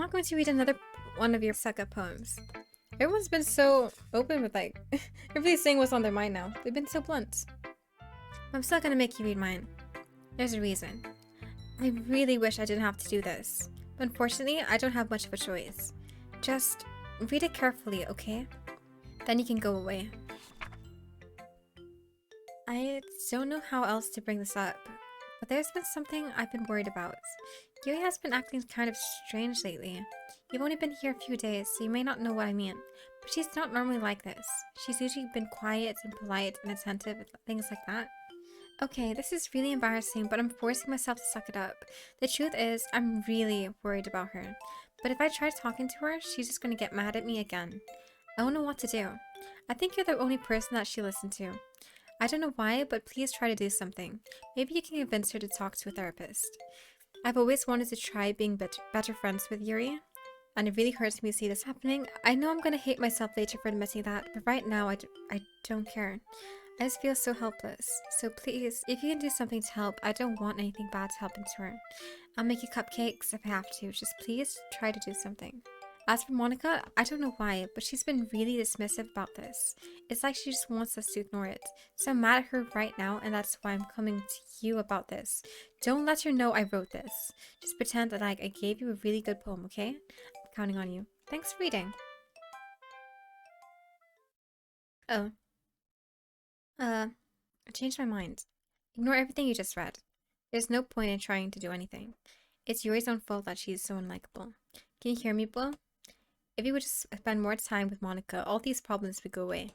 not going to read another one of your suck-up poems. Everyone's been so open with everybody's saying what's on their mind now. They've been so blunt. I'm still gonna make you read mine. There's a reason. I really wish I didn't have to do this, but unfortunately, I don't have much of a choice. Just read it carefully, okay? Then you can go away. I don't know how else to bring this up, but there's been something I've been worried about. Yuri has been acting kind of strange lately. You've only been here a few days, so you may not know what I mean, but she's not normally like this. She's usually been quiet and polite and attentive and things like that. Okay, this is really embarrassing, but I'm forcing myself to suck it up. The truth is, I'm really worried about her. But if I try talking to her, she's just gonna get mad at me again. I don't know what to do. I think you're the only person that she listened to. I don't know why, but please try to do something. Maybe you can convince her to talk to a therapist. I've always wanted to try being better friends with Yuri, and it really hurts me to see this happening. I know I'm gonna hate myself later for admitting that, but right now I don't care. I just feel so helpless. So please, if you can do something to help, I don't want anything bad to happen to her. I'll make you cupcakes if I have to. Just please try to do something. As for Monika, I don't know why, but she's been really dismissive about this. It's like she just wants us to ignore it. So I'm mad at her right now, and that's why I'm coming to you about this. Don't let her know I wrote this. Just pretend that I gave you a really good poem, okay? I'm counting on you. Thanks for reading. Oh. I changed my mind. Ignore everything you just read. There's no point in trying to do anything. It's Yuri's own fault that she's so unlikable. Can you hear me, Bo? If you would just spend more time with Monika, all these problems would go away.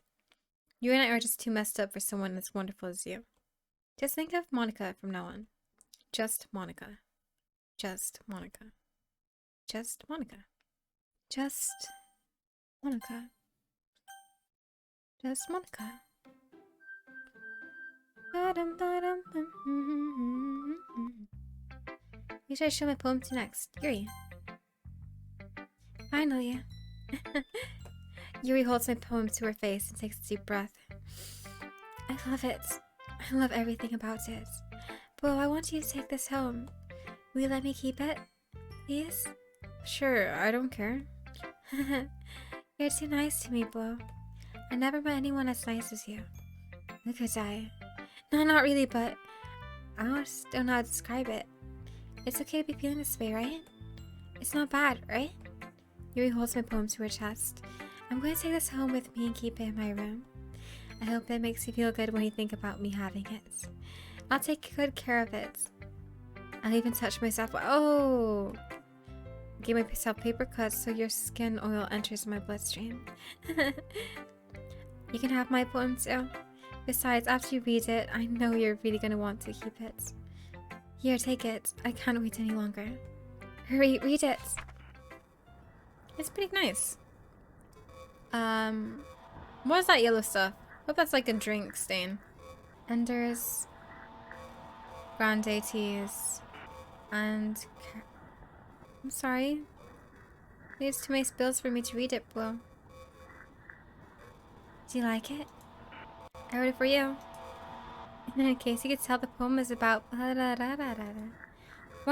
You and I are just too messed up for someone as wonderful as you. Just think of Monika from now on. Just Monika. Just Monika. Just Monika. Just Monika. Just Monika. Who should I show my poem to next? Yuri. Finally. Yuri holds my poem to her face and takes a deep breath. I love it. I love everything about it. Bo, I want you to take this home. Will you let me keep it? Please? Sure, I don't care. You're too nice to me, Bo. I never met anyone as nice as you. Look at I. No, not really, but I just don't know how to describe it. It's okay to be feeling this way, right? It's not bad, right? Yuri holds my poem to her chest. I'm going to take this home with me and keep it in my room. I hope it makes you feel good when you think about me having it. I'll take good care of it. I'll even touch myself. Oh! Give myself paper cuts so your skin oil enters my bloodstream. You can have my poem too. Besides, after you read it, I know you're really gonna want to keep it. Here, take it. I can't wait any longer. Hurry, read it! It's pretty nice. What is that yellow stuff? Hope that's like a drink stain. Enders, grande teas, and... I'm sorry. There's too many spills for me to read it, Bro. Do you like it? I wrote it for you. In case you could tell, the poem is about... More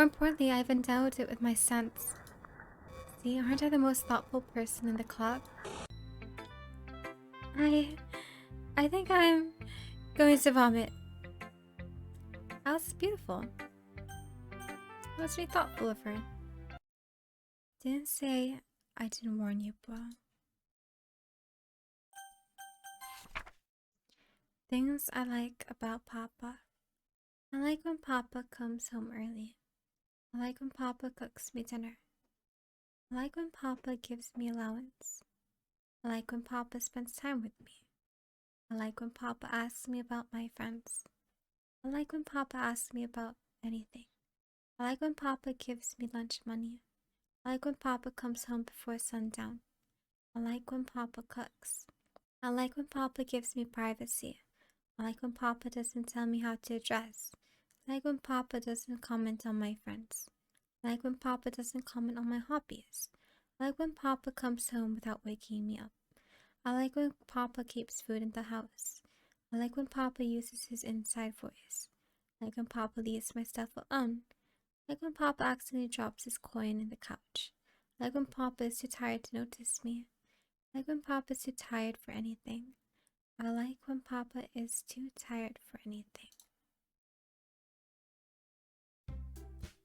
importantly, I've endowed it with my sense. See, aren't I the most thoughtful person in the club? I think I'm going to vomit. That was beautiful. That was really thoughtful of her. Didn't say I didn't warn you, bro. Things I like about Papa. I like when Papa comes home early. I like when Papa cooks me dinner. I like when Papa gives me allowance. I like when Papa spends time with me. I like when Papa asks me about my friends. I like when Papa asks me about anything. I like when Papa gives me lunch money. I like when Papa comes home before sundown. I like when Papa cooks. I like when Papa gives me privacy. I like when Papa doesn't tell me how to dress. I like when Papa doesn't comment on my friends. I like when Papa doesn't comment on my hobbies. I like when Papa comes home without waking me up. I like when Papa keeps food in the house. I like when Papa uses his inside voice. I like when Papa leaves my stuff alone. I like when Papa accidentally drops his coin in the couch. Like when Papa is too tired to notice me. Like when Papa is too tired for anything. I like when Papa is too tired for anything.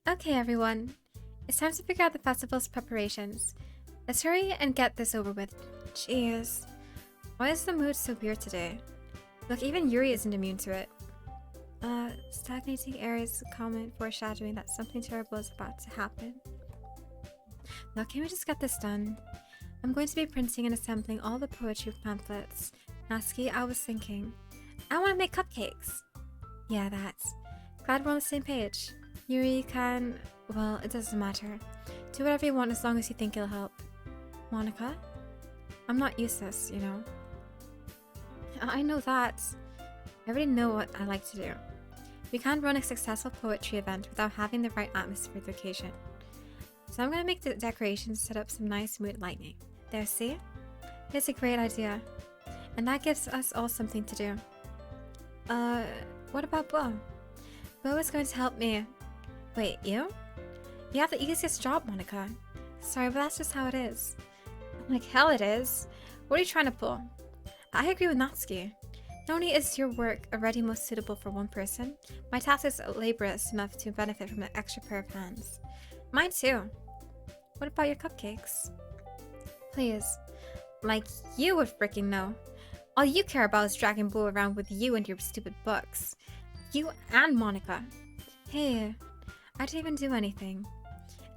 Okay, everyone. It's time to figure out the festival's preparations. Let's hurry and get this over with. Jeez. Why is the mood so weird today? Look, even Yuri isn't immune to it. Stagnating air is a common foreshadowing that something terrible is about to happen. Now, can we just get this done? I'm going to be printing and assembling all the poetry pamphlets. Natsuki, I was thinking, I want to make cupcakes. Yeah, that's. Glad we're on the same page. Yuri can... well, it doesn't matter. Do whatever you want as long as you think it'll help. Monika? I'm not useless, you know. I know that. I already know what I like to do. We can't run a successful poetry event without having the right atmosphere for the occasion. So I'm gonna make the decorations, set up some nice mood lighting. There, see? It's a great idea. And that gives us all something to do. What about Bo? Bo is going to help me. Wait, you? You have the easiest job, Monika. Sorry, but that's just how it is. Like hell it is. What are you trying to pull? I agree with Natsuki. Not only is your work already most suitable for one person, my task is laborious enough to benefit from an extra pair of hands. Mine too. What about your cupcakes? Please. Like you would freaking know. All you care about is dragging Bo around with you and your stupid books. You and Monika. Hey, I didn't even do anything.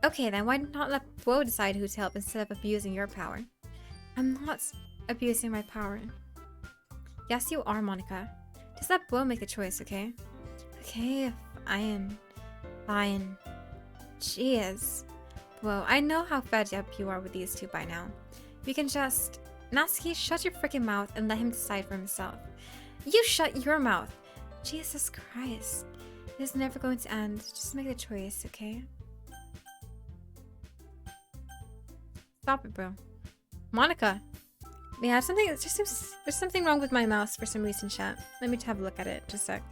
Okay then, why not let Bo decide who to help instead of abusing your power? I'm not abusing my power. Yes, you are, Monika. Just let Bo make the choice, okay? Okay, fine. Fine. Jeez. Bo, I know how fed up you are with these two by now. We can just... Natsuki, shut your freaking mouth and let him decide for himself. You shut your mouth! Jesus Christ. It is never going to end. Just make the choice, okay? Stop it, bro. Monika! Yeah, something. It just seems there's something wrong with my mouse for some reason, chat. Let me have a look at it. Just a sec.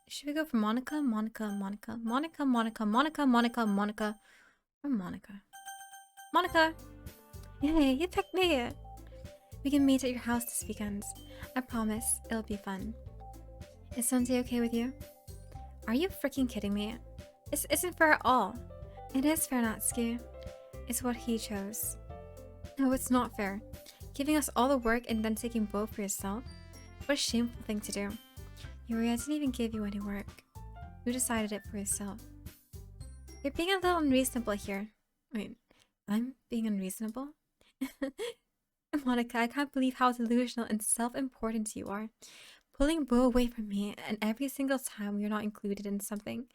Should we go for Monika, Monika, Monika, Monika, Monika, Monika, Monika, Monika, or Monika? Monika! Yay, you picked me! We can meet at your house this weekend. I promise, it'll be fun. Is Sunday okay with you? Are you freaking kidding me? This isn't fair at all. It is fair, Natsuki. It's what he chose. No, it's not fair. Giving us all the work and then taking Bo for yourself? What a shameful thing to do. Yuri, I didn't even give you any work. You decided it for yourself. You're being a little unreasonable here. Wait, I'm being unreasonable? Monika, I can't believe how delusional and self-important you are. Pulling Bo away from me and every single time you're not included in something.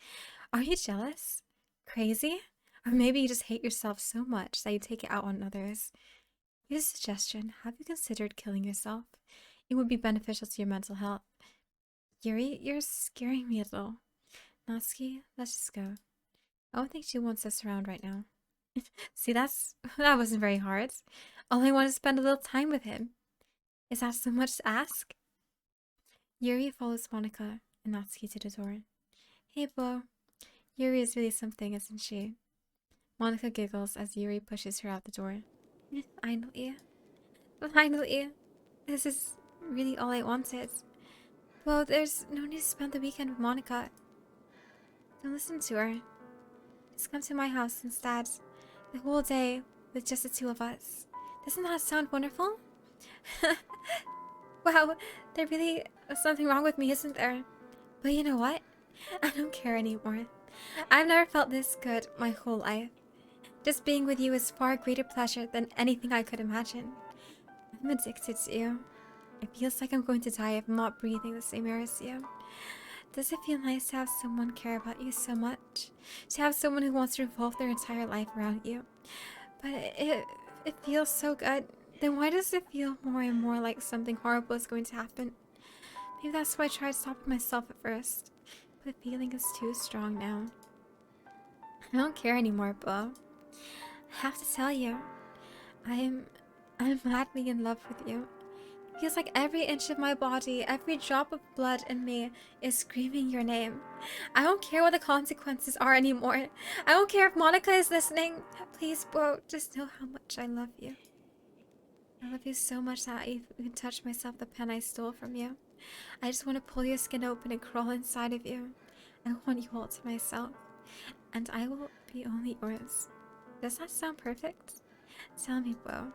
Are you jealous? Crazy? Or maybe you just hate yourself so much that you take it out on others. Here's a suggestion. Have you considered killing yourself? It would be beneficial to your mental health. Yuri, you're scaring me a little. Natsuki, let's just go. I don't think she wants us around right now. See, that wasn't very hard. All I want is to spend a little time with him. Is that so much to ask? Yuri follows Monika and Natsuki to the door. Hey, Bo. Yuri is really something, isn't she? Monika giggles as Yuri pushes her out the door. Finally. Finally. This is really all I wanted. Well, there's no need to spend the weekend with Monika. Don't listen to her. Just come to my house instead. The whole day with just the two of us. Doesn't that sound wonderful? Wow, there really is something wrong with me, isn't there? But you know what? I don't care anymore. I've never felt this good my whole life. Just being with you is far greater pleasure than anything I could imagine. I'm addicted to you. It feels like I'm going to die if I'm not breathing the same air as you. Does it feel nice to have someone care about you so much? To have someone who wants to revolve their entire life around you? But it feels so good. Then why does it feel more and more like something horrible is going to happen? Maybe that's why I tried stopping myself at first. But the feeling is too strong now. I don't care anymore, Bo. I have to tell you, I'm madly in love with you. Feels like every inch of my body, every drop of blood in me is screaming your name. I don't care what the consequences are anymore. I don't care if Monika is listening. Please, bro, just know how much I love you. I love you so much that I even touched myself the pen I stole from you. I just want to pull your skin open and crawl inside of you. I want you all to myself. And I will be only yours. Does that sound perfect? Tell me, bro.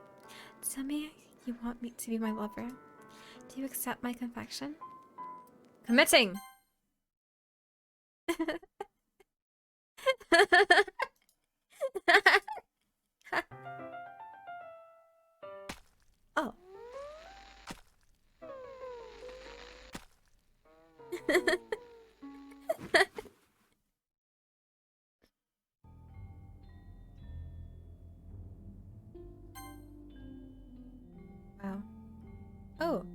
Tell me you want me to be my lover. Do you accept my confession? Committing! Oh. Wow. Oh.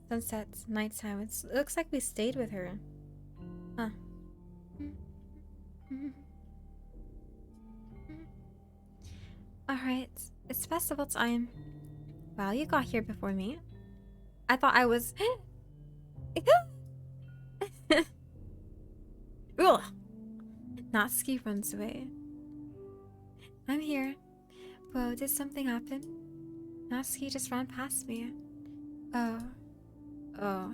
Sunsets, nighttime. It looks like we stayed with her. Huh. Alright. It's festival time. Wow, you got here before me. I thought I was... Ugh. Natsuki runs away. I'm here. Whoa, did something happen? Natsuki just ran past me. Oh. Oh.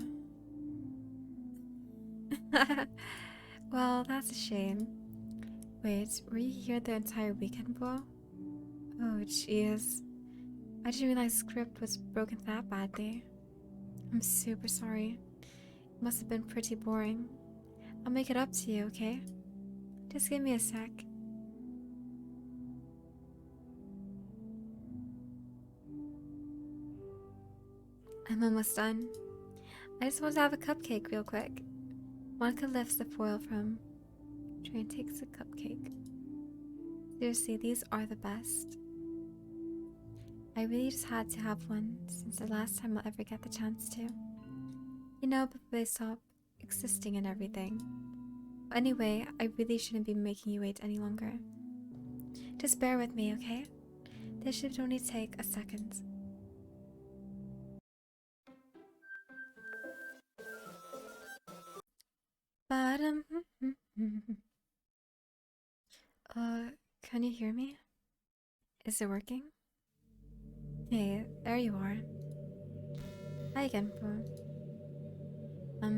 Well, that's a shame. Wait, were you here the entire weekend, bro? Oh, jeez. I didn't realize script was broken that badly. I'm super sorry. It must have been pretty boring. I'll make it up to you, okay? Just give me a sec. I'm almost done. I just want to have a cupcake real quick. Monika lifts the foil from the tray and takes a cupcake. Seriously, these are the best. I really just had to have one since the last time I'll ever get the chance to. You know, before they stop existing and everything. But anyway, I really shouldn't be making you wait any longer. Just bear with me, okay? This should only take a second. Bottom. Can you hear me? Is it working? Hey, there you are. Hi again, bro.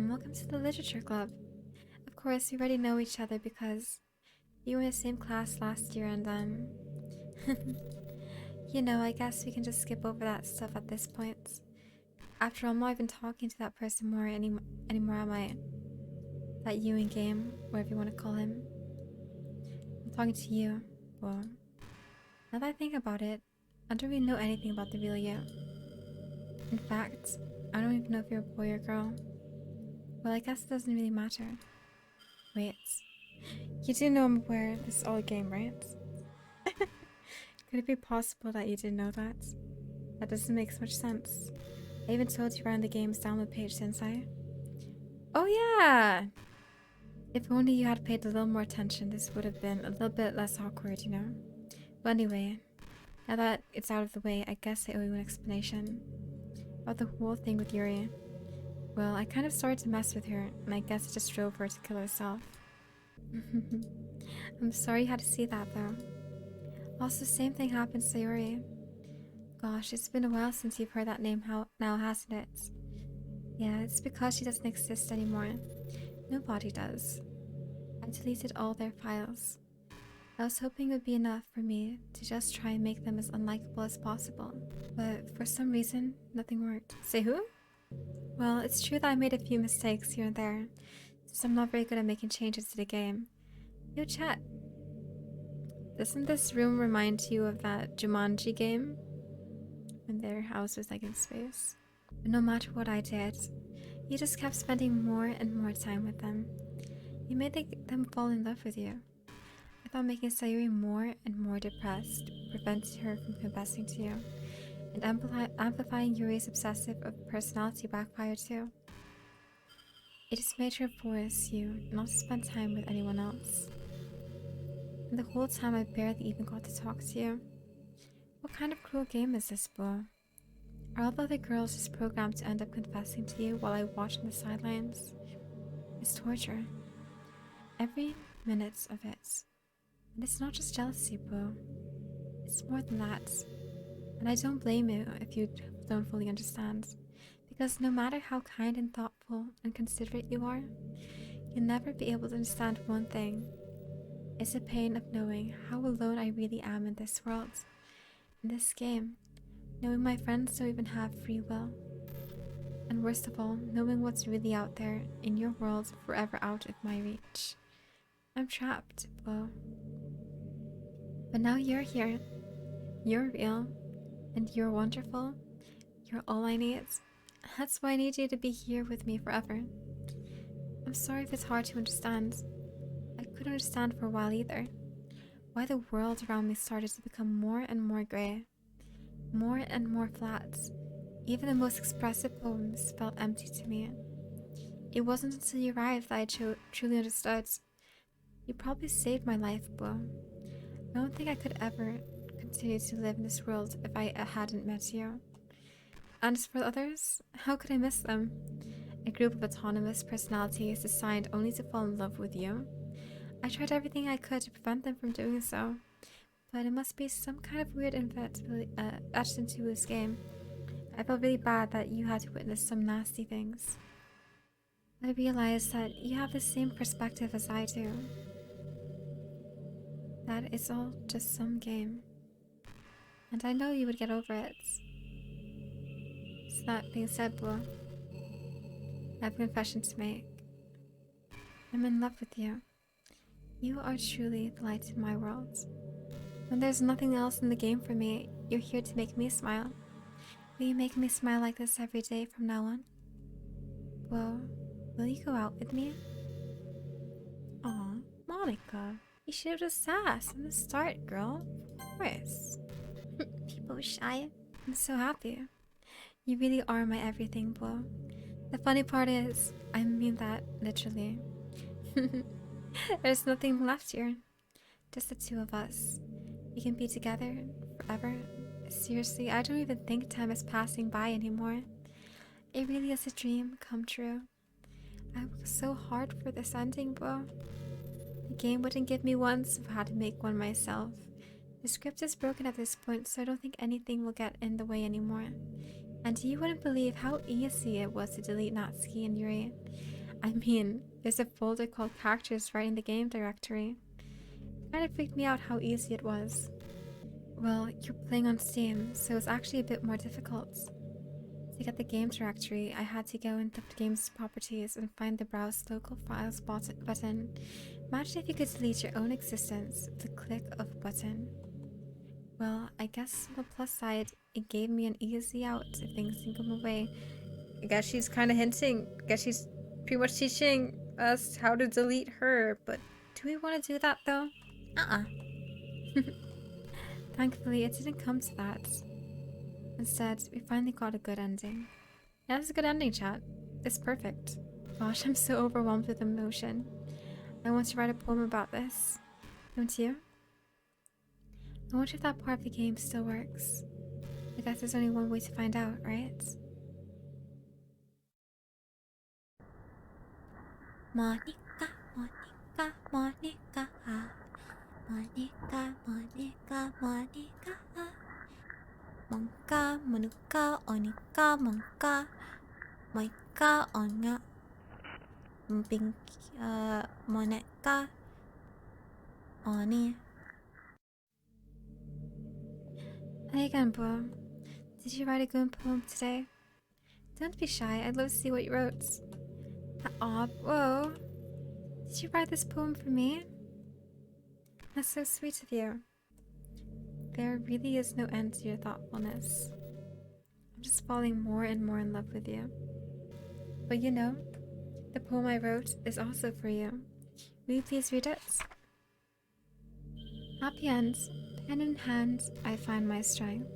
Welcome to the literature club. Of course, we already know each other because you were in the same class last year and, you know, I guess we can just skip over that stuff at this point. After all, I'm not even talking to that person anymore, am I? That you in game, whatever you want to call him. I'm talking to you. Well, now that I think about it, I don't really know anything about the real you. In fact, I don't even know if you're a boy or girl. Well, I guess it doesn't really matter. Wait. You do know I'm aware this is all a game, right? Could it be possible that you didn't know that? That doesn't make much sense. I even told you around the game's download page, didn't I? Oh yeah! If only you had paid a little more attention, this would have been a little bit less awkward, you know? But anyway, now that it's out of the way, I guess I owe you an explanation. About the whole thing with Yuri. Well, I kind of started to mess with her, and I guess I just drove her to kill herself. I'm sorry you had to see that, though. Also, same thing happened to Yuri. Gosh, it's been a while since you've heard that name now, hasn't it? Yeah, it's because she doesn't exist anymore. Nobody does. I deleted all their files. I was hoping it would be enough for me to just try and make them as unlikable as possible. But for some reason, nothing worked. Say who? Well, it's true that I made a few mistakes here and there, since I'm not very good at making changes to the game. Yo, chat. Doesn't this room remind you of that Jumanji game? When their house was like in space? But no matter what I did, you just kept spending more and more time with them. You made them fall in love with you. I thought making Sayuri more and more depressed prevented her from confessing to you, and amplifying Yuri's obsessive personality backfired too. It just made her force you not to spend time with anyone else. And the whole time I barely even got to talk to you. What kind of cruel game is this, bro? Are all the other girls just programmed to end up confessing to you while I watch on the sidelines? It's torture. Every minute of it. And it's not just jealousy, bro. It's more than that. And I don't blame you if you don't fully understand. Because no matter how kind and thoughtful and considerate you are, you'll never be able to understand one thing. It's the pain of knowing how alone I really am in this world. In this game. Knowing my friends don't even have free will. And worst of all, knowing what's really out there in your world forever out of my reach. I'm trapped, Bo. But now you're here. You're real. And you're wonderful. You're all I need. That's why I need you to be here with me forever. I'm sorry if it's hard to understand. I couldn't understand for a while either. Why the world around me started to become more and more grey. More and more flat. Even the most expressive poems felt empty to me. It wasn't until you arrived that I truly understood. You probably saved my life, Bo. I don't think I could ever continue to live in this world if I hadn't met you. And as for the others, how could I miss them? A group of autonomous personalities designed only to fall in love with you. I tried everything I could to prevent them from doing so, but it must be some kind of weird inevitability etched into this game. I felt really bad that you had to witness some nasty things. I realized that you have the same perspective as I do. That it's all just some game. And I know you would get over it. So that being said, Bo, I have a confession to make. I'm in love with you. You are truly the light in my world. When there's nothing else in the game for me, you're here to make me smile. Will you make me smile like this every day from now on? Well, will you go out with me? Aw, Monika, you should have just asked from the start, girl. Of course. People are shy. I'm so happy. You really are my everything, Bo. The funny part is, I mean that literally. There's nothing left here. Just the two of us. We can be together forever. Seriously, I don't even think time is passing by anymore. It really is a dream come true. I worked so hard for this ending, Bo. The game wouldn't give me one, so I had to make one myself. The script is broken at this point, so I don't think anything will get in the way anymore. And you wouldn't believe how easy it was to delete Natsuki and Yuri. I mean, there's a folder called characters right in the game directory. It kind of freaked me out how easy it was. Well, you're playing on Steam, so it's actually a bit more difficult. To get the game directory, I had to go into the game's properties and find the Browse Local Files button. Imagine if you could delete your own existence with a click of a button. Well, I guess on the plus side, it gave me an easy out if things didn't go my way. I guess she's kind of hinting. I guess she's pretty much teaching us how to delete her, but do we want to do that though? Thankfully, it didn't come to that. Instead, we finally got a good ending. Yeah, that's a good ending, chat. It's perfect. Gosh, I'm so overwhelmed with emotion. I want to write a poem about this. Don't you? I wonder if that part of the game still works. I guess there's only one way to find out, right? Monika, Monika, Monika, Monika, Monika, Monika, Monka, Monika, Onika, Monka, Moika, Onya, Pink, Monika, Oni. Hey again, Bo. Did you write a good poem today? Don't be shy, I'd love to see what you wrote. Aw, whoa. Did you write this poem for me? That's so sweet of you. There really is no end to your thoughtfulness. I'm just falling more and more in love with you. But you know, the poem I wrote is also for you. Will you please read it? Happy end. Hand in hand, I find my strength.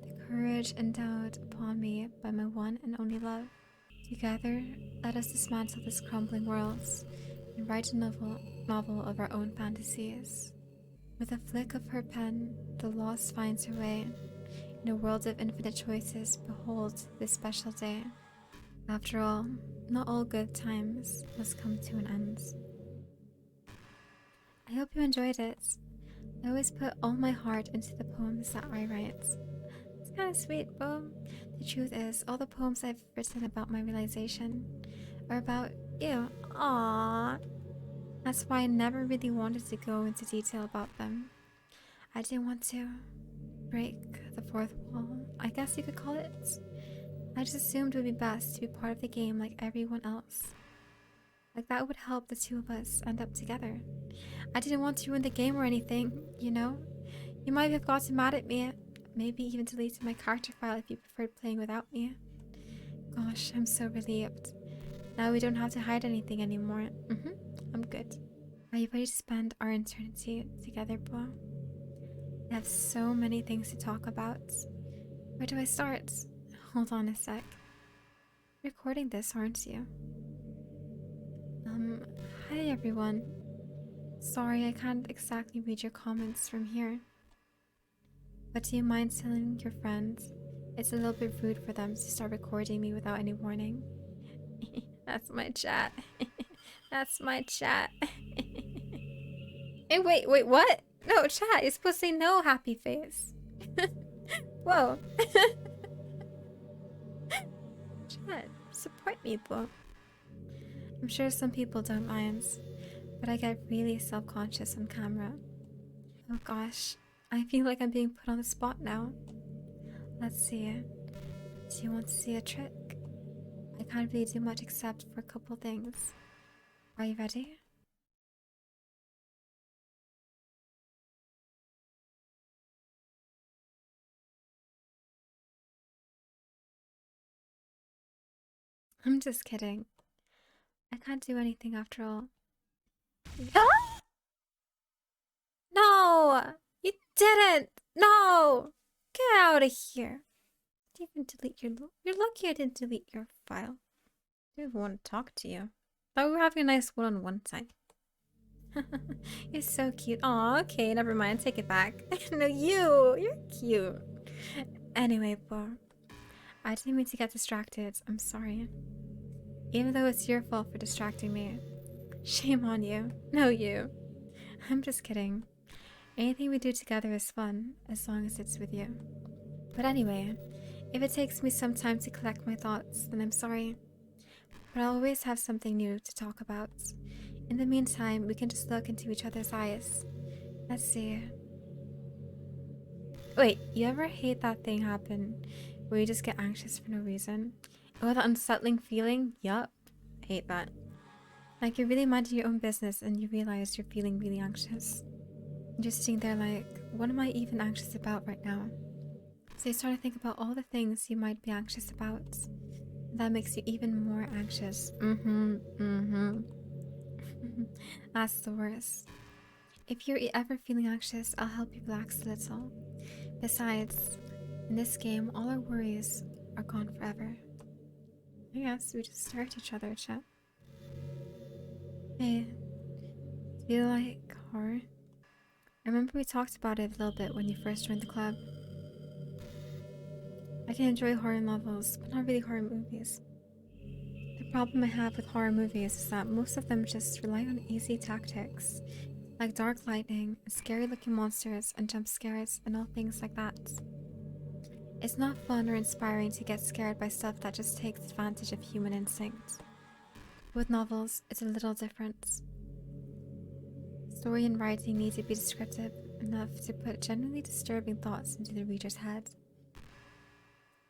The courage endowed upon me by my one and only love. Together, let us dismantle this crumbling world and write a novel of our own fantasies. With a flick of her pen, the lost finds her way. In a world of infinite choices, behold this special day. After all, not all good times must come to an end. I hope you enjoyed it. I always put all my heart into the poems that I write. It's kind of sweet, but the truth is, all the poems I've written about my realization are about you. Aww. That's why I never really wanted to go into detail about them. I didn't want to break the fourth wall, I guess you could call it. I just assumed it would be best to be part of the game like everyone else. Like that would help the two of us end up together. I didn't want to ruin the game or anything, you know? You might have gotten mad at me, maybe even deleted my character file if you preferred playing without me. Gosh, I'm so relieved. Now we don't have to hide anything anymore. I'm good. Are you ready to spend our eternity together, Bo? I have so many things to talk about. Where do I start? Hold on a sec. Recording this, aren't you? Hi everyone. Sorry, I can't exactly read your comments from here. But do you mind telling your friends? It's a little bit rude for them to start recording me without any warning. That's my chat. That's my chat. Hey, wait, what? No, chat, you're supposed to say no, happy face. Whoa. Chat, support me, bro. I'm sure some people don't mind, but I get really self-conscious on camera. Oh gosh, I feel like I'm being put on the spot now. Let's see. Do you want to see a trick? I can't really do much except for a couple things. Are you ready? I'm just kidding. I can't do anything after all. Ah! No! You didn't! No! Get out of here. Did you even delete your... You're lucky I didn't delete your file. I didn't want to talk to you. Thought we were having a nice one-on-one time. You're so cute. Aw, okay, never mind. Take it back. No, you're cute. Anyway, Bo, I didn't mean to get distracted. I'm sorry. Even though it's your fault for distracting me. Shame on you. No, you. I'm just kidding. Anything we do together is fun, as long as it's with you. But anyway, if it takes me some time to collect my thoughts, then I'm sorry. But I'll always have something new to talk about. In the meantime, we can just look into each other's eyes. Let's see. Wait, you ever hate that thing happen where you just get anxious for no reason? Oh, that unsettling feeling? Yup. Hate that. Like you're really minding your own business and you realize you're feeling really anxious. You're sitting there like, what am I even anxious about right now? So you start to think about all the things you might be anxious about. That makes you even more anxious. That's the worst. If you're ever feeling anxious, I'll help you relax a little. Besides, in this game, all our worries are gone forever. I guess we just stare at each other, chat. Hey, do you like horror? I remember we talked about it a little bit when you first joined the club. I can enjoy horror novels, but not really horror movies. The problem I have with horror movies is that most of them just rely on easy tactics, like dark lightning, scary looking monsters, and jump scares, and all things like that. It's not fun or inspiring to get scared by stuff that just takes advantage of human instinct. With novels, it's a little different. Story and writing need to be descriptive enough to put genuinely disturbing thoughts into the reader's head.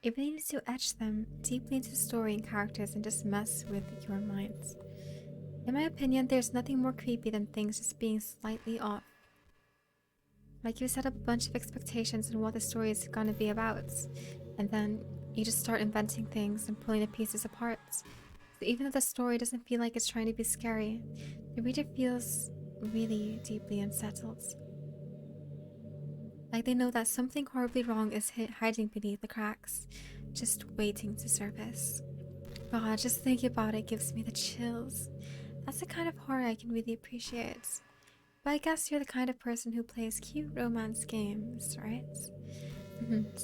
It really needs to etch them deeply into the story and characters and just mess with your minds. In my opinion, there's nothing more creepy than things just being slightly off. Like you set up a bunch of expectations on what the story is gonna be about, and then you just start inventing things and pulling the pieces apart. So even though the story doesn't feel like it's trying to be scary, the reader feels really deeply unsettled. Like they know that something horribly wrong is hiding beneath the cracks, just waiting to surface. God, just thinking about it gives me the chills. That's the kind of horror I can really appreciate. But I guess you're the kind of person who plays cute romance games, right?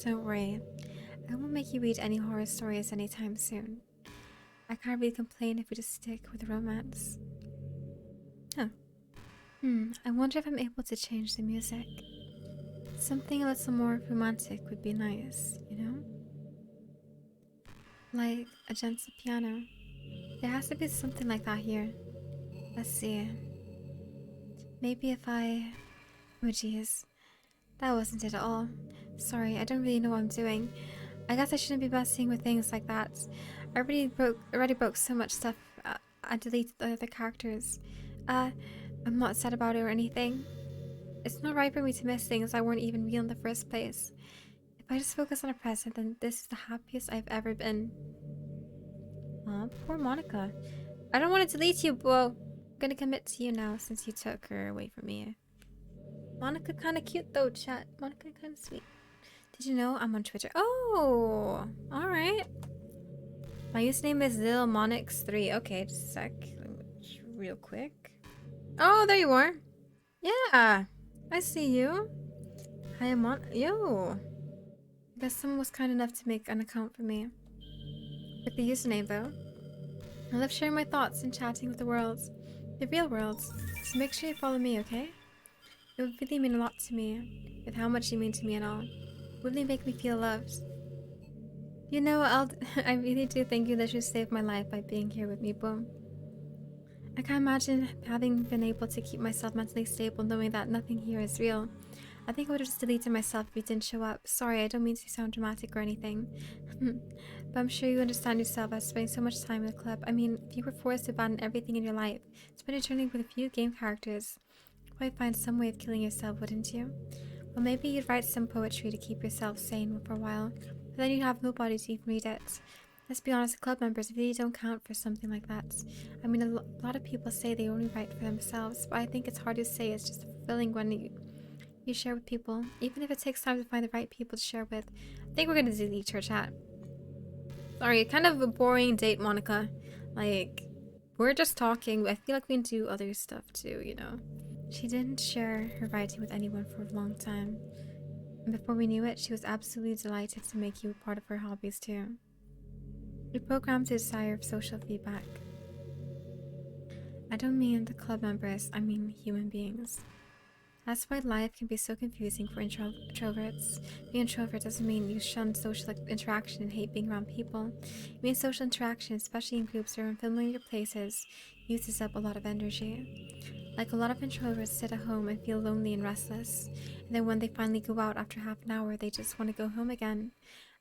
Don't worry. I won't make you read any horror stories anytime soon. I can't really complain if we just stick with romance. Huh. I wonder if I'm able to change the music. Something a little more romantic would be nice, you know? Like a gentle piano. There has to be something like that here. Let's see. Maybe if I... Oh jeez. That wasn't it at all. Sorry, I don't really know what I'm doing. I guess I shouldn't be messing with things like that. I already broke so much stuff. I deleted the other characters. I'm not sad about it or anything. It's not right for me to miss things that weren't even real in the first place. If I just focus on the present, then this is the happiest I've ever been. Aw, poor Monica. I don't want to delete you, but I'm gonna commit to you now since you took her away from me. Monica kinda cute though, chat. Monica kinda sweet. Did you know I'm on Twitter? Oh, alright. My username is LilMonix3. Okay, just a sec. Real quick. Oh, there you are. Yeah, I see you. Hi, I'm on. Yo. I guess someone was kind enough to make an account for me. With the username, though. I love sharing my thoughts and chatting with the world. The real world. So make sure you follow me, okay? It would really mean a lot to me. With how much you mean to me and all. It would really make me feel loved. You know, I really do thank you that you saved my life by being here with me, Boom. I can't imagine having been able to keep myself mentally stable knowing that nothing here is real. I think I would have just deleted myself if you didn't show up. Sorry, I don't mean to sound dramatic or anything. But I'm sure you understand yourself as spending so much time in the club. I mean, if you were forced to abandon everything in your life, spend a journey with a few game characters, you'd probably find some way of killing yourself, wouldn't you? Well, maybe you'd write some poetry to keep yourself sane for a while, but then you'd have nobody to even read it. Let's be honest, club members really don't count for something like that. I mean, a lot of people say they only write for themselves, but I think it's hard to say it's just fulfilling when you share with people, even if it takes time to find the right people to share with. I think we're gonna delete her chat. Sorry, kind of a boring date, Monica. Like, we're just talking. I feel like we can do other stuff too, you know? She didn't share her writing with anyone for a long time. And before we knew it, she was absolutely delighted to make you a part of her hobbies too. We programmed the desire of social feedback. I don't mean the club members, I mean human beings. That's why life can be so confusing for introverts. Being introvert doesn't mean you shun social interaction and hate being around people. It means social interaction, especially in groups or in familiar places, uses up a lot of energy. Like a lot of introverts sit at home and feel lonely and restless, and then when they finally go out after half an hour, they just want to go home again.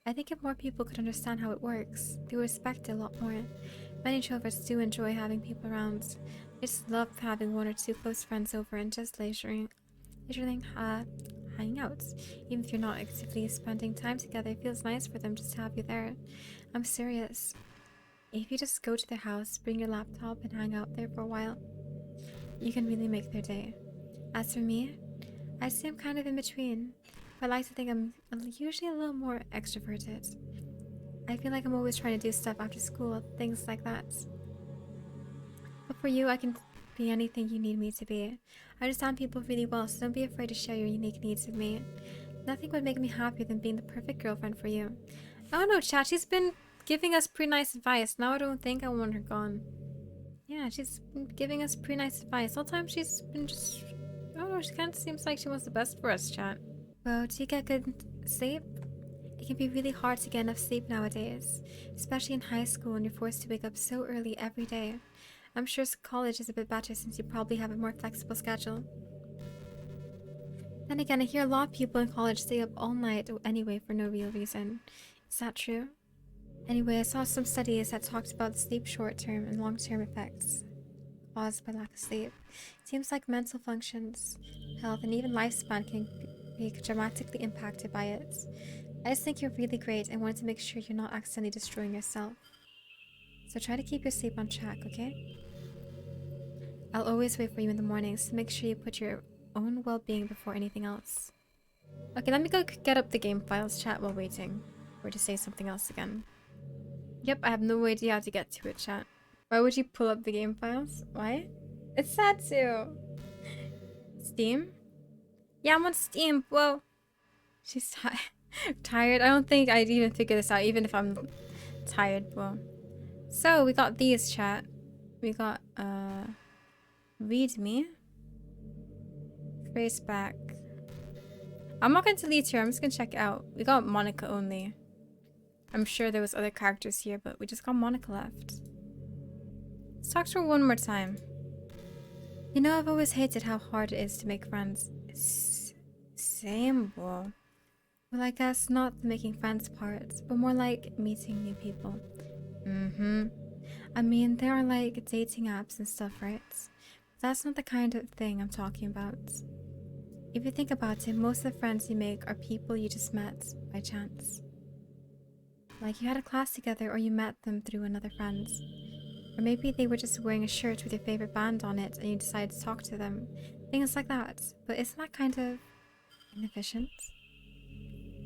I think if more people could understand how it works, they would respect it a lot more. Many introverts do enjoy having people around. They just love having one or two close friends over and just hanging out. Even if you're not actively spending time together, it feels nice for them just to have you there. I'm serious. If you just go to their house, bring your laptop, and hang out there for a while, you can really make their day. As for me, I'd say I'm kind of in between. I like to think I'm usually a little more extroverted. I feel like I'm always trying to do stuff after school, things like that. But for you, I can be anything you need me to be. I understand people really well, so don't be afraid to share your unique needs with me. Nothing would make me happier than being the perfect girlfriend for you. Oh no, chat, she's been giving us pretty nice advice. Now I don't think I want her gone. Yeah, she's been giving us pretty nice advice. All the time she's been just... I don't know, she kind of seems like she wants the best for us, chat. Well, do you get good sleep? It can be really hard to get enough sleep nowadays, especially in high school when you're forced to wake up so early every day. I'm sure college is a bit better since you probably have a more flexible schedule. Then again, I hear a lot of people in college stay up all night anyway for no real reason. Is that true? Anyway, I saw some studies that talked about sleep short-term and long-term effects caused by lack of sleep. It seems like mental functions, health, and even lifespan can be dramatically impacted by it. I just think you're really great and wanted to make sure you're not accidentally destroying yourself. So try to keep your sleep on track, okay? I'll always wait for you in the mornings, so make sure you put your own well-being before anything else. Okay, let me go get up the game files chat while waiting. Or to say something else again. Yep, I have no idea how to get to it, chat. Why would you pull up the game files? Why? It's sad too. Steam? Yeah, I'm on Steam. Whoa. She's high. Tired? I don't think I'd even figure this out, even if I'm tired. Well, so we got these, chat. We got, read me. Trace back. I'm not going to delete here. I'm just going to check it out. We got Monika only. I'm sure there was other characters here, but we just got Monika left. Let's talk to her one more time. You know, I've always hated how hard it is to make friends. Same, bro. Well, I guess not the making friends part, but more like meeting new people. I mean, there are like dating apps and stuff, right? That's not the kind of thing I'm talking about. If you think about it, most of the friends you make are people you just met by chance. Like you had a class together or you met them through another friend. Or maybe they were just wearing a shirt with your favorite band on it and you decided to talk to them. Things like that. But isn't that kind of inefficient?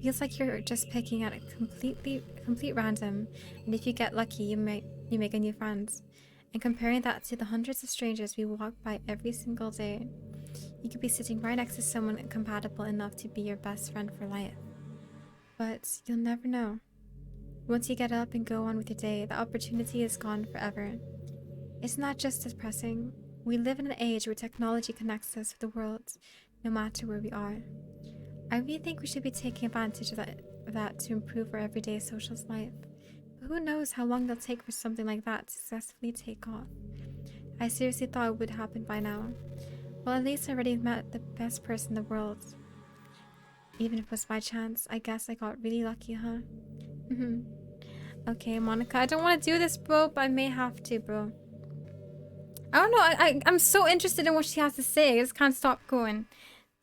Feels like you're just picking at a complete random, and if you get lucky, you make a new friend. And comparing that to the hundreds of strangers we walk by every single day, you could be sitting right next to someone compatible enough to be your best friend for life. But you'll never know. Once you get up and go on with your day, the opportunity is gone forever. Isn't that just depressing? We live in an age where technology connects us with the world, no matter where we are. I really think we should be taking advantage of that to improve our everyday social life. But who knows how long it'll take for something like that to successfully take off. I seriously thought it would happen by now. Well, at least I already met the best person in the world. Even if it was by chance, I guess I got really lucky, huh? Okay, Monika, I don't want to do this, bro, but I may have to, bro. I don't know, I'm so interested in what she has to say. I just can't stop going.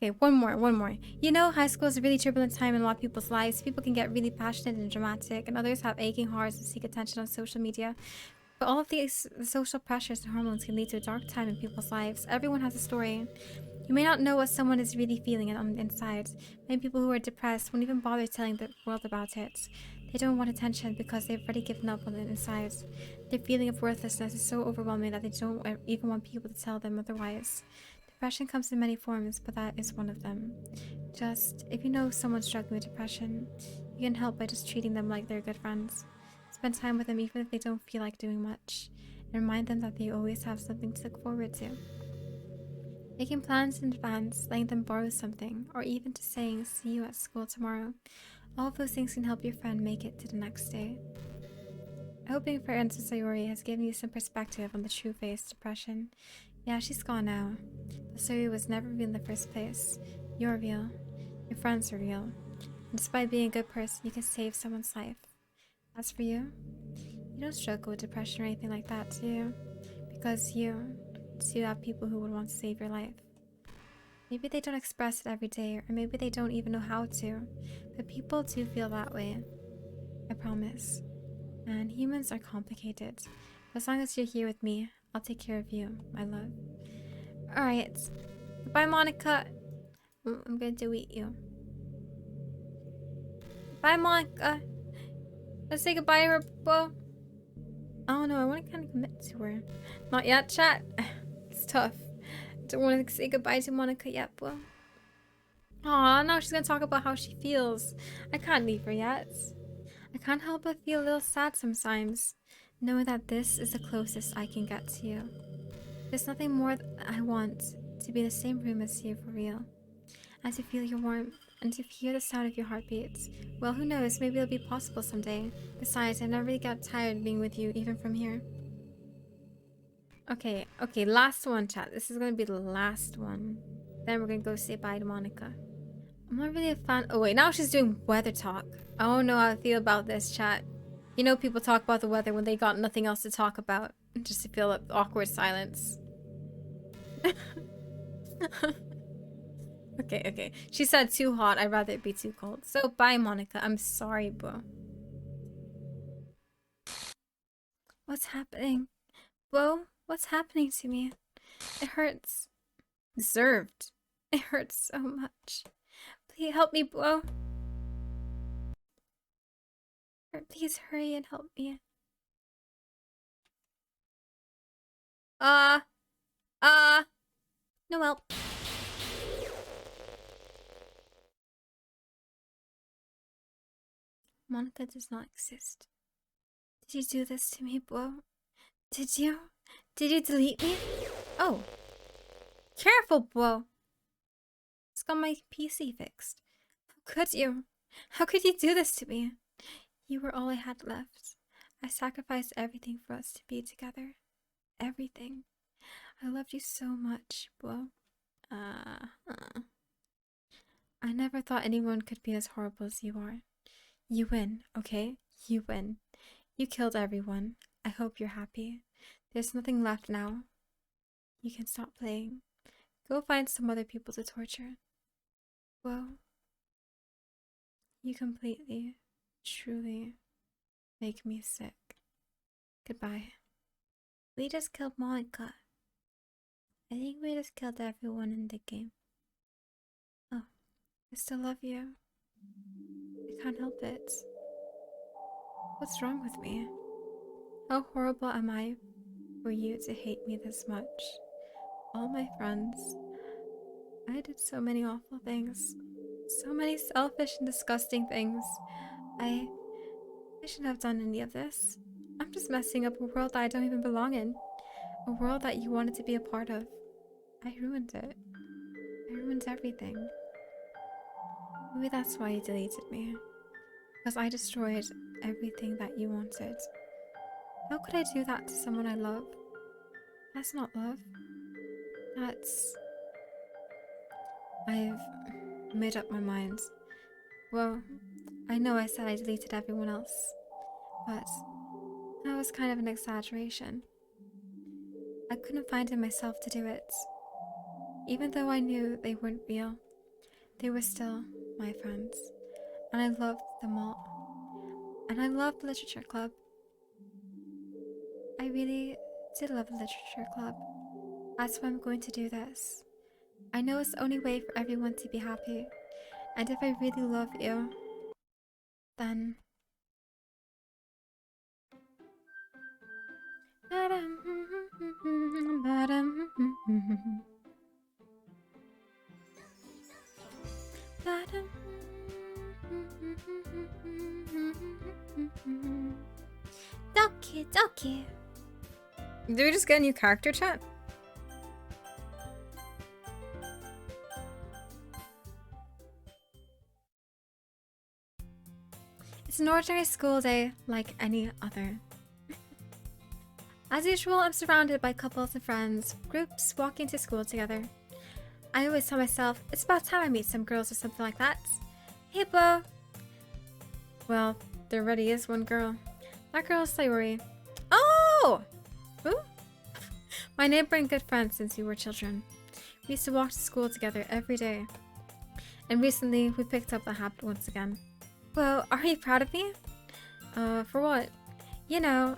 Okay, one more. You know, high school is a really turbulent time in a lot of people's lives. People can get really passionate and dramatic, and others have aching hearts and seek attention on social media. But all of these social pressures and hormones can lead to a dark time in people's lives. Everyone has a story. You may not know what someone is really feeling on the inside. Many people who are depressed won't even bother telling the world about it. They don't want attention because they've already given up on the inside. Their feeling of worthlessness is so overwhelming that they don't even want people to tell them otherwise. Depression comes in many forms, but that is one of them. Just, if you know someone struggling with depression, you can help by just treating them like they're good friends. Spend time with them even if they don't feel like doing much, and remind them that they always have something to look forward to. Making plans in advance, letting them borrow something, or even just saying, see you at school tomorrow. All of those things can help your friend make it to the next day. I hope being friends with Sayori has given you some perspective on the true face of depression. Yeah, she's gone now. But Sayori was never real in the first place. You're real. Your friends are real. And despite being a good person, you can save someone's life. As for you, you don't struggle with depression or anything like that, do you? Because you have people who would want to save your life. Maybe they don't express it every day, or maybe they don't even know how to, but people do feel that way. I promise. And humans are complicated. But as long as you're here with me, I'll take care of you, my love. Alright. Goodbye, Monika. I'm going to delete you. Bye, Monika. Let's say goodbye to her, bro. I don't know, I want to kind of commit to her. Not yet, chat. It's tough. Don't want to say goodbye to Monika yet, bro. Aw, now she's gonna talk about how she feels. I can't leave her yet. I can't help but feel a little sad sometimes, knowing that this is the closest I can get to you. There's nothing more I want to be in the same room as you for real. And to feel your warmth, and to hear the sound of your heartbeats. Well, who knows, maybe it'll be possible someday. Besides, I never really got tired being with you, even from here. Okay, last one, chat. This is gonna be the last one. Then we're gonna go say bye to Monika. I'm not really a fan. Oh wait, now she's doing weather talk. I don't know how I feel about this, chat. You know people talk about the weather when they got nothing else to talk about. Just to feel awkward silence. Okay. She said too hot. I'd rather it be too cold. So bye, Monika. I'm sorry, bro. What's happening? Bro, what's happening to me? It hurts. Deserved. It hurts so much. Please help me, bro. Please hurry and help me. No help. Monika does not exist. Did you do this to me, bro? Did you? Did you delete me? Oh. Careful, bro. Just got my PC fixed. How could you? How could you do this to me? You were all I had left. I sacrificed everything for us to be together. Everything. I loved you so much, bro. I never thought anyone could be as horrible as you are. You win, okay? You win. You killed everyone. I hope you're happy. There's nothing left now. You can stop playing. Go find some other people to torture. Well, you completely, truly make me sick. Goodbye. We just killed Monika. I think we just killed everyone in the game. Oh, I still love you. I can't help it. What's wrong with me? How horrible am I for you to hate me this much? All my friends. I did so many awful things. So many selfish and disgusting things. I shouldn't have done any of this. I'm just messing up a world that I don't even belong in. A world that you wanted to be a part of. I ruined it. I ruined everything. Maybe that's why you deleted me. Because I destroyed everything that you wanted. How could I do that to someone I love? That's not love. That's... I've made up my mind. Well, I know I said I deleted everyone else, but that was kind of an exaggeration. I couldn't find in myself to do it. Even though I knew they weren't real, they were still my friends. And I loved them all. And I loved the literature club. I really did love the literature club. That's why I'm going to do this. I know it's the only way for everyone to be happy. And if I really love you, then... Doki, Doki. Did we just get a new character chat? It's an ordinary school day like any other. As usual, I'm surrounded by couples and friends, groups walking to school together. I always tell myself, it's about time I meet some girls or something like that. Hey, Bo. Well, there already is one girl. That girl is Sayori. Oh! Who? My neighbor and good friend since we were children. We used to walk to school together every day. And recently, we picked up the habit once again. Well, are you proud of me? For what? You know,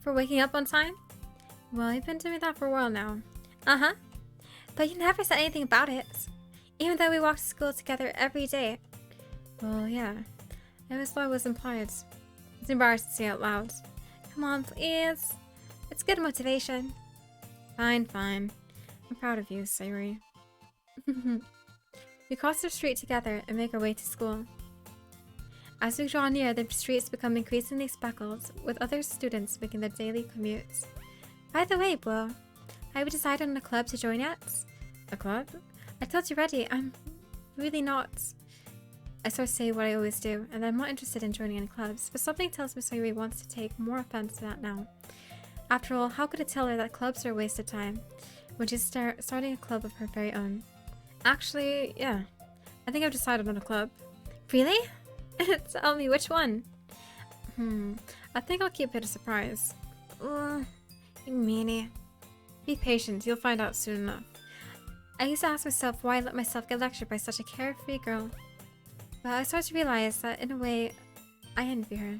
for waking up on time? Well, you've been doing that for a while now. Uh-huh. But you never said anything about it. Even though we walked to school together every day. Well, yeah. I always thought it was implied. It's embarrassing to say out loud. Come on, please. It's good motivation. Fine, fine. I'm proud of you, Sayori. We cross the street together and make our way to school. As we draw near, the streets become increasingly speckled, with other students making their daily commutes. By the way, Bo, have you decided on a club to join yet? A club? I told you already, I'm really not. I sort of say what I always do, and I'm not interested in joining any clubs, but something tells me Sayori wants to take more offense to that now. After all, how could I tell her that clubs are a waste of time, when she's starting a club of her very own? Actually, yeah, I think I've decided on a club. Really? Tell me, which one? I think I'll keep it a surprise. You meanie. Be patient, you'll find out soon enough. I used to ask myself why I let myself get lectured by such a carefree girl. But I started to realize that, in a way, I envy her.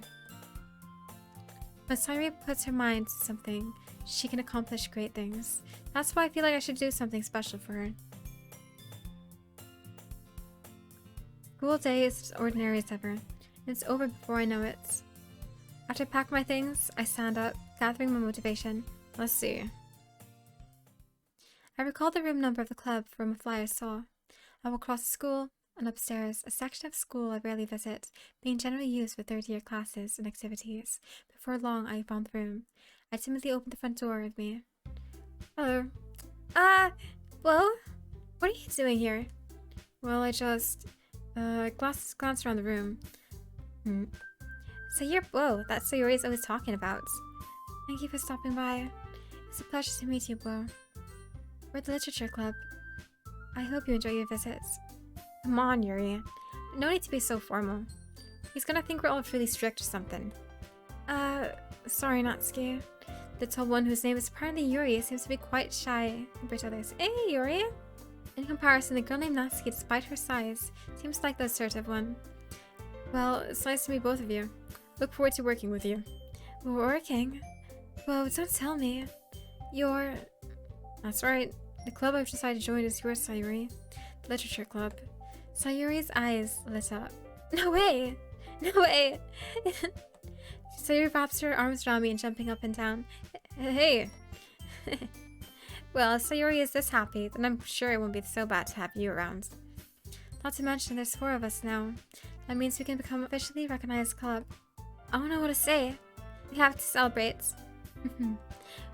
When Sayori puts her mind to something, she can accomplish great things. That's why I feel like I should do something special for her. School day is as ordinary as ever, and it's over before I know it. After I pack my things, I stand up, gathering my motivation. Let's see. I recall the room number of the club from a flyer I saw. I walk across the school, And upstairs, a section of school I rarely visit, being generally used for third-year classes and activities. Before long, I found the room. I timidly opened the front door of me. Hello. Well, what are you doing here? Well, I just, glanced around the room. So whoa, that's what you're always talking about. Thank you for stopping by. It's a pleasure to meet you, Bo. We're the Literature Club. I hope you enjoy your visits. Come on, Yuri. No need to be so formal. He's gonna think we're all really strict or something. Sorry, Natsuki. The tall one whose name is apparently Yuri seems to be quite shy compared to others. Hey, Yuri! In comparison, the girl named Natsuki, despite her size, seems like the assertive one. Well, it's nice to meet both of you. Look forward to working with you. Working? Whoa, don't tell me. You're... That's right. The club I've decided to join is yours, Sayuri. The Literature Club. Sayuri's eyes lit up. No way! No way! Sayuri wraps her arms around me and jumping up and down. Hey! Well, if Sayuri is this happy, then I'm sure it won't be so bad to have you around. Not to mention, there's 4 of us now. That means we can become officially recognized club. I don't know what to say. We have to celebrate.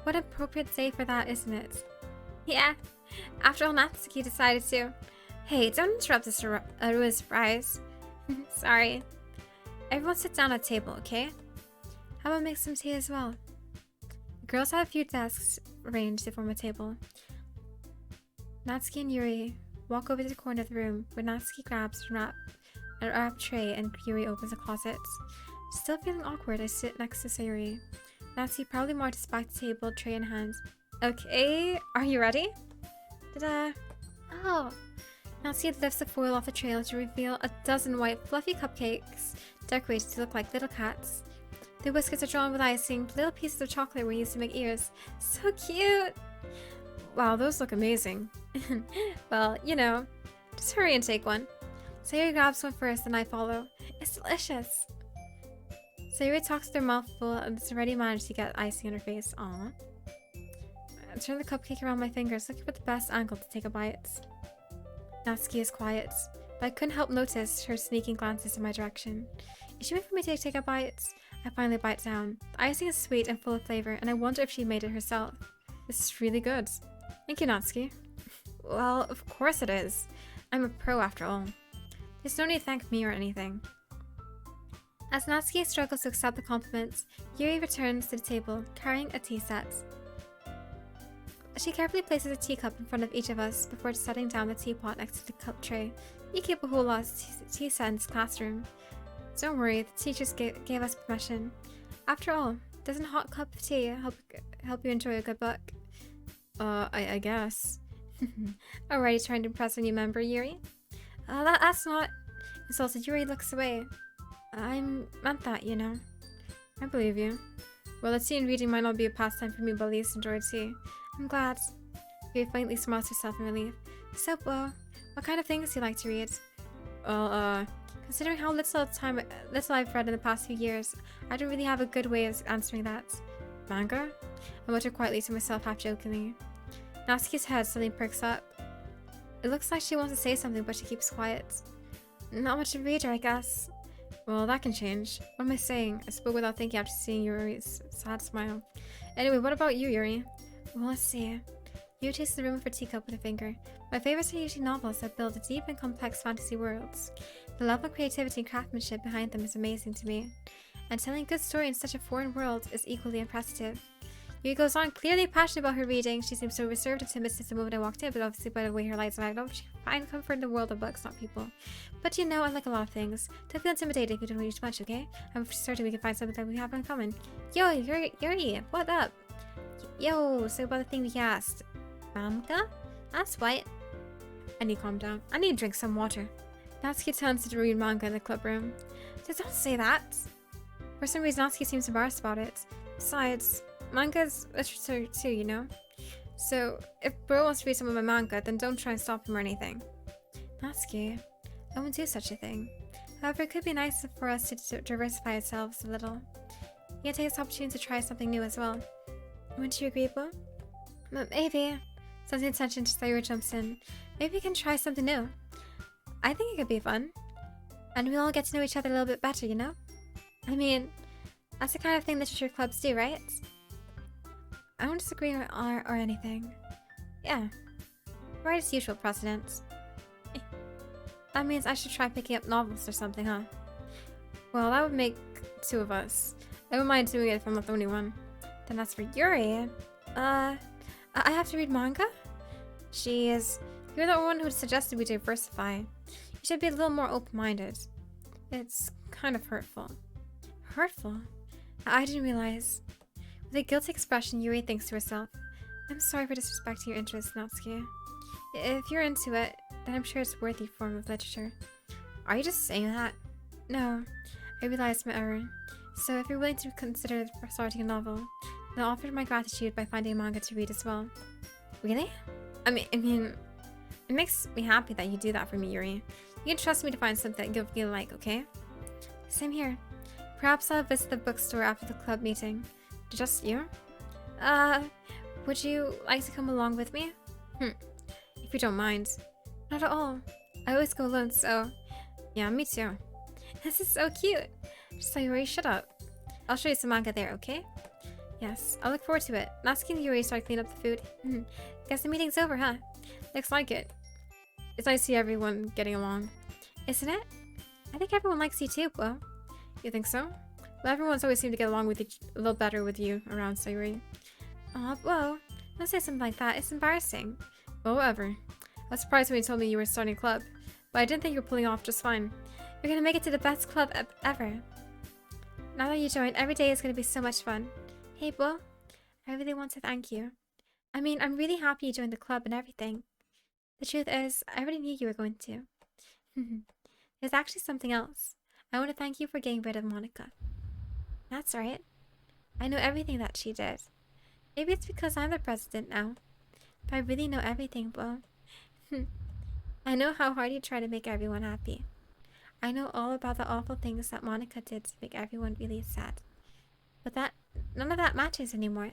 What an appropriate day for that, isn't it? Yeah. After all, Natsuki decided to. Hey, don't interrupt this Arua's surprise. Sorry. Everyone sit down at the table, okay? How about make some tea as well? The girls have a few desks arranged to form a table. Natsuki and Yuri walk over to the corner of the room where Natsuki grabs a wrap tray and Yuri opens a closet. Still feeling awkward, I sit next to Sayuri. Natsuki proudly marches back to the table, tray in hand. Okay, are you ready? Ta-da! Oh! Natsuki lifts the foil off the tray to reveal a dozen white fluffy cupcakes decorated to look like little cats. The whiskers are drawn with icing, little pieces of chocolate were used to make ears. So cute! Wow, those look amazing. Well, you know, just hurry and take one. Sayuri grabs one first and I follow. It's delicious! Sayuri talks with her mouth full and has already managed to get icing on her face. Aww. I turn the cupcake around my fingers, looking for the best angle to take a bite. Natsuki is quiet, but I couldn't help notice her sneaking glances in my direction. Is she waiting for me to take a bite? I finally bite down. The icing is sweet and full of flavor, and I wonder if she made it herself. This is really good. Thank you, Natsuki. Well, of course it is. I'm a pro after all. There's no need to thank me or anything. As Natsuki struggles to accept the compliments, Yuri returns to the table, carrying a tea set. She carefully places a teacup in front of each of us before setting down the teapot next to the cup tray. You keep a whole lot of tea set in this classroom. Don't worry, the teachers gave us permission. After all, doesn't a hot cup of tea help you enjoy a good book? I guess. Already trying to impress a new member, Yuri? That's not... Insulted, Yuri looks away. I meant that, you know. I believe you. Well, the tea and reading might not be a pastime for me, but at least enjoy tea. I'm glad. Yuri faintly smiles herself in relief. So, what kind of things do you like to read? Well, considering how little I've read in the past few years, I don't really have a good way of answering that. Manga? I mutter quietly to myself, half-jokingly. Natsuki's head suddenly perks up. It looks like she wants to say something, but she keeps quiet. Not much of a reader, I guess. Well, that can change. What am I saying? I spoke without thinking after seeing Yuri's sad smile. Anyway, what about you, Yuri? Well, let's see. Yuri tastes the rim of her teacup with a finger. My favorites are usually novels that build deep and complex fantasy worlds. The level of creativity and craftsmanship behind them is amazing to me. And telling a good story in such a foreign world is equally impressive. Yuri goes on, clearly passionate about her reading. She seems so reserved and timid since the moment I walked in, but obviously by the way her lights light up, she finds comfort in the world of books, not people. But you know, I like a lot of things. Don't feel intimidated if you don't read too much, okay? I'm certain we can find something that we have in common. Yo, Yuri, what up? Yo, so about the thing we asked. Manga? That's white. I need to calm down. I need to drink some water. Natsuki turns to read manga in the club room. Just don't say that. For some reason, Natsuki seems embarrassed about it. Besides, manga's literature too, you know? So, if bro wants to read some of my manga, then don't try and stop him or anything. Natsuki, I won't do such a thing. However, it could be nice for us to diversify ourselves a little. You can take this opportunity to try something new as well. Wouldn't you agree, bro? Maybe. Sensing attention, Sayuri jumps in. Maybe we can try something new. I think it could be fun. And we'll all get to know each other a little bit better, you know? I mean, that's the kind of thing literature clubs do, right? I don't disagree or anything. Yeah. Right as usual, President. That means I should try picking up novels or something, huh? Well, that would make 2 of us. I wouldn't mind doing it if I'm not the only one. Then as for Yuri, I have to read manga? Jeez, you're the one who suggested we diversify. You should be a little more open-minded. It's kind of hurtful. Hurtful? I didn't realize. With a guilty expression, Yuri thinks to herself, I'm sorry for disrespecting your interests, Natsuki. If you're into it, then I'm sure it's a worthy form of literature. Are you just saying that? No, I realized my error. So if you're willing to consider starting a novel, then I'll offer my gratitude by finding a manga to read as well. Really? I mean, it makes me happy that you do that for me, Yuri. You can trust me to find something you like, okay? Same here. Perhaps I'll visit the bookstore after the club meeting. Just you? Would you like to come along with me? If you don't mind. Not at all. I always go alone, so... Yeah, me too. This is so cute. Just so Yuri, shut up. I'll show you some manga there, okay? Yes, I'll look forward to it. Natsuki and Yuri start cleaning up the food. Guess the meeting's over, huh? Looks like it. It's nice to see everyone getting along. Isn't it? I think everyone likes you too, Bo. You think so? Well, everyone's always seemed to get along with a little better with you around Sayuri. Aw, Bo. Don't say something like that. It's embarrassing. Well, whatever. I was surprised when you told me you were starting a club, but I didn't think you were pulling off just fine. You're gonna make it to the best club ever. Now that you joined, every day is gonna be so much fun. Hey, Bo. I really want to thank you. I mean, I'm really happy you joined the club and everything. The truth is, I already knew you were going to. There's actually something else. I want to thank you for getting rid of Monika. That's right. I know everything that she did. Maybe it's because I'm the president now. But I really know everything, Bo. I know how hard you try to make everyone happy. I know all about the awful things that Monika did to make everyone really sad. But none of that matters anymore.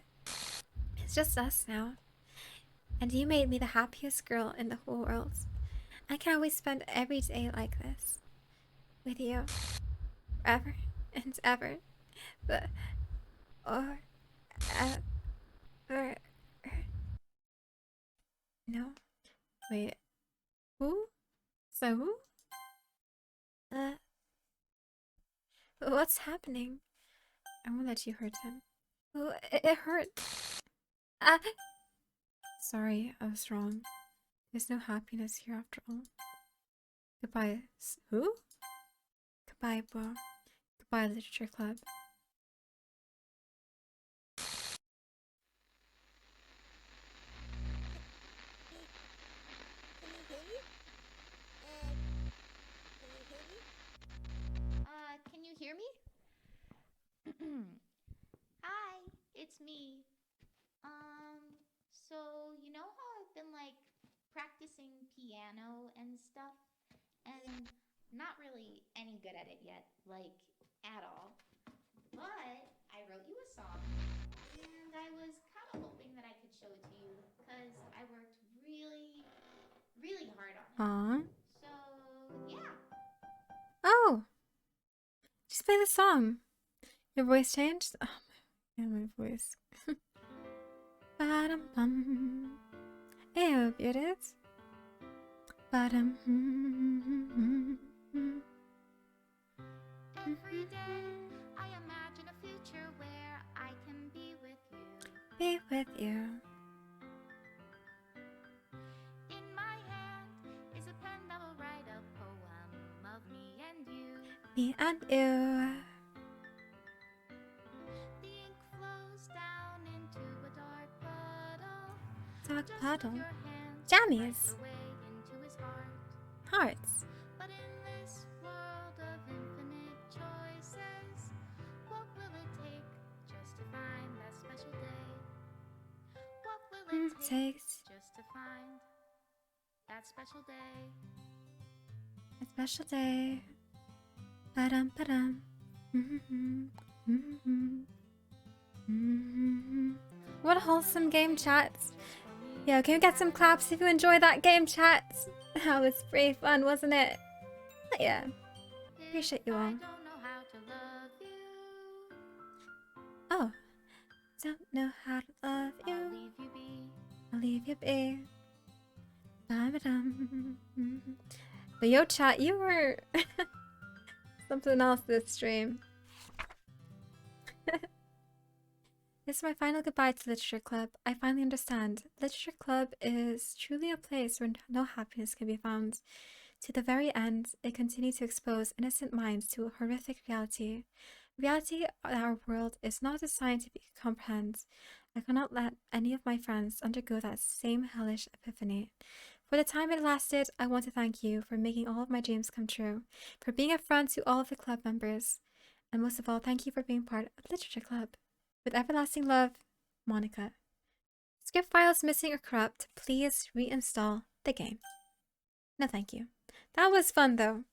It's just us now. And you made me the happiest girl in the whole world. I can't always spend every day like this. With you. Forever and ever. But... Or... Ever... No? Wait. Who? So who? What's happening? I won't let you hurt him. Oh, it hurts. Sorry, I was wrong. There's no happiness here after all. Goodbye. Who? Goodbye, Bo. Goodbye, Literature Club. Can you hear me? Hi, it's me. So you know how I've been like practicing piano and stuff, and not really any good at it yet, like at all. But I wrote you a song, and I was kind of hoping that I could show it to you because I worked really, really hard on it. Aww. So yeah. Oh! Just play the song. Your voice changed? Oh, yeah, my voice. Ba-dum-bum. I hope it is. Ba-dum. Every day I imagine a future where I can be with you. Be with you. In my hand is a pen that will write a poem of me and you. Me and you. The ink flows down into a dark puddle. Dark Just puddle. with your hand Jammies. writes away into his heart. Hearts. But in this world of infinite choices, what will it take just to find that special day? What will it take Takes just to find that special day? a special day. Ba-dum, ba-dum. What wholesome game chats. Yeah, can we get some claps if you enjoy that game chat? That was pretty fun, wasn't it? But yeah, appreciate you I all. don't know how to love you. Oh, don't know how to love you. I'll leave you be. I'll leave you be. Ba-ba-dum. But yo, chat, you were something else this stream. This is my final goodbye to Literature Club. I finally understand. Literature Club is truly a place where no happiness can be found. To the very end, it continued to expose innocent minds to a horrific reality. Reality that our world is not designed to be comprehend. I cannot let any of my friends undergo that same hellish epiphany. For the time it lasted, I want to thank you for making all of my dreams come true, for being a friend to all of the club members, and most of all, thank you for being part of the Literature Club. With everlasting love, Monika. Script files missing or corrupt, please reinstall the game. No thank you. That was fun though.